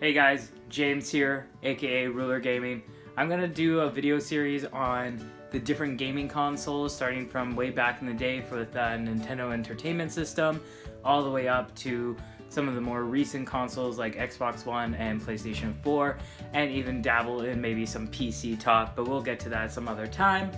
Hey guys, James here, aka Ruler Gaming. I'm gonna do a video series on the different gaming consoles, starting from way back in the day with the Nintendo Entertainment System, all the way up to some of the more recent consoles like Xbox One and PlayStation 4, and even dabble in maybe some PC talk, but we'll get to that some other time.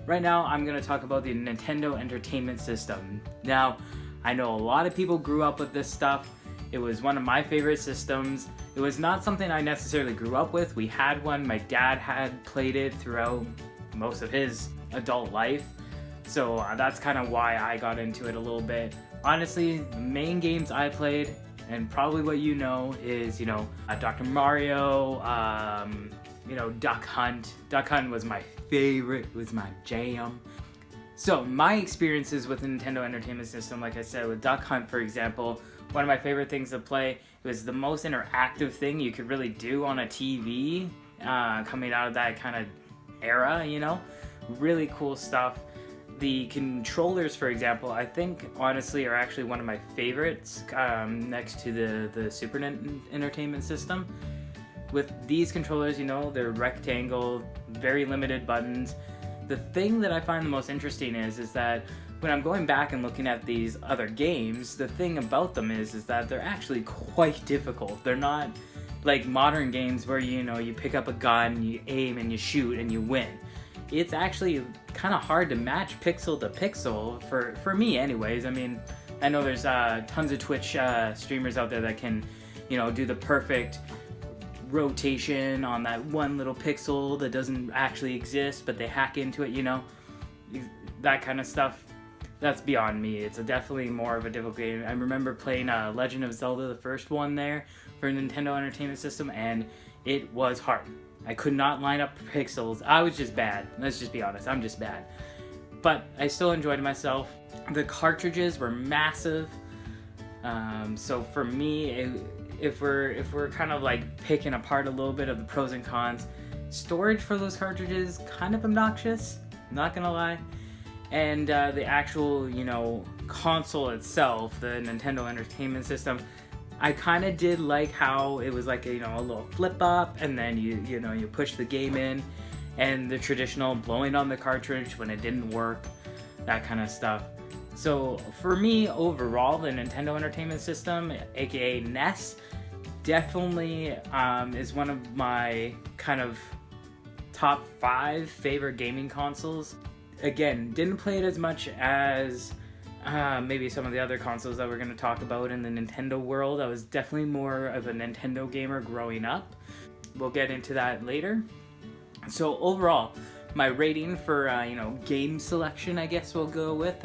Right now, I'm gonna talk about the Nintendo Entertainment System. Now, I know a lot of people grew up with this stuff. It was one of my favorite systems. It was not something I necessarily grew up with. We had one. My dad had played it throughout most of his adult life. So that's kind of why I got into it a little bit. Honestly, the main games I played, and probably what you know, is, Dr. Mario, Duck Hunt. Duck Hunt was my favorite, was my jam. So my experiences with the Nintendo Entertainment System, like I said, with Duck Hunt, for example, one of my favorite things to play. It was the most interactive thing you could really do on a TV, coming out of that kind of era, Really cool stuff. The controllers, for example, I think honestly are actually one of my favorites, next to the Super Entertainment System. With these controllers, they're rectangle, very limited buttons. The thing that I find the most interesting is that when I'm going back and looking at these other games, the thing about them is that they're actually quite difficult. They're not like modern games where you pick up a gun, you aim and you shoot and you win. It's actually kind of hard to match pixel to pixel for me anyways. I mean, I know there's tons of Twitch streamers out there that can do the perfect rotation on that one little pixel that doesn't actually exist, but they hack into it, that kind of stuff. That's beyond me. It's definitely more of a difficult game. I remember playing Legend of Zelda, the first one there for Nintendo Entertainment System, and it was hard. I could not line up pixels. I was just bad. Let's just be honest. I'm just bad. But I still enjoyed myself. The cartridges were massive. So for me, if we're kind of like picking apart a little bit of the pros and cons, storage for those cartridges kind of obnoxious, not gonna lie. And the actual console itself, the Nintendo Entertainment System, I kind of did like how it was like a little flip up, and then you push the game in, and the traditional blowing on the cartridge when it didn't work, that kind of stuff. So for me, overall, the Nintendo Entertainment System, aka NES, definitely is one of my kind of top 5 favorite gaming consoles. Again, didn't play it as much as maybe some of the other consoles that we're going to talk about in the Nintendo world. I was definitely more of a Nintendo gamer growing up. We'll get into that later. So overall, my rating for game selection, I guess we'll go with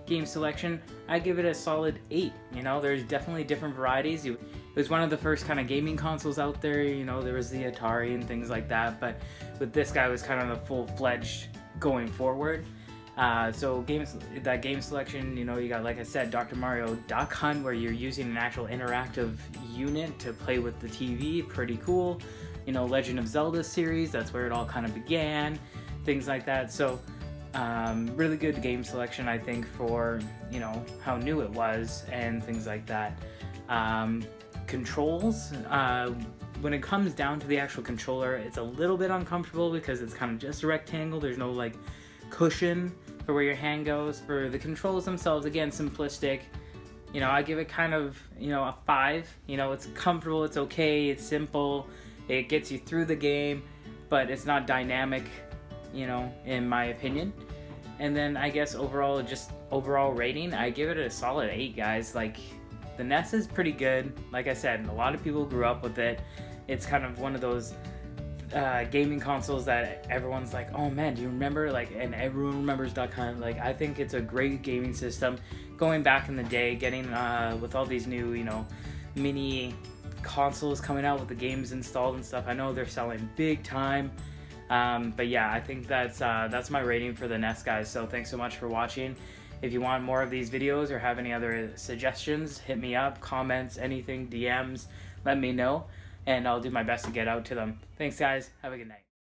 game selection, I give it a solid 8. There's definitely different varieties. It was one of the first kind of gaming consoles out there. There was the Atari and things like that, but with this guy, it was kind of the full-fledged going forward. So game selection, you got, like I said, Dr. Mario Duck Hunt, where you're using an actual interactive unit to play with the TV, pretty cool. Legend of Zelda series, that's where it all kind of began, things like that. So really good game selection, I think, for how new it was and things like that. Controls, when it comes down to the actual controller, it's a little bit uncomfortable because it's kind of just a rectangle. There's no like cushion for where your hand goes. For the controls themselves, again, simplistic. I give it kind of a 5. It's comfortable, it's okay, it's simple, it gets you through the game, but it's not dynamic, in my opinion. And then I guess overall rating, I give it a solid 8, guys. Like, the NES is pretty good. Like I said, a lot of people grew up with it. It's kind of one of those gaming consoles that everyone's like, oh man, do you remember? And everyone remembers Duck Hunt. I think it's a great gaming system. Going back in the day, getting with all these new, mini consoles coming out with the games installed and stuff. I know they're selling big time. But yeah, I think that's my rating for the NES, guys. So thanks so much for watching. If you want more of these videos or have any other suggestions, hit me up, comments, anything, DMs, let me know, and I'll do my best to get out to them. Thanks, guys. Have a good night.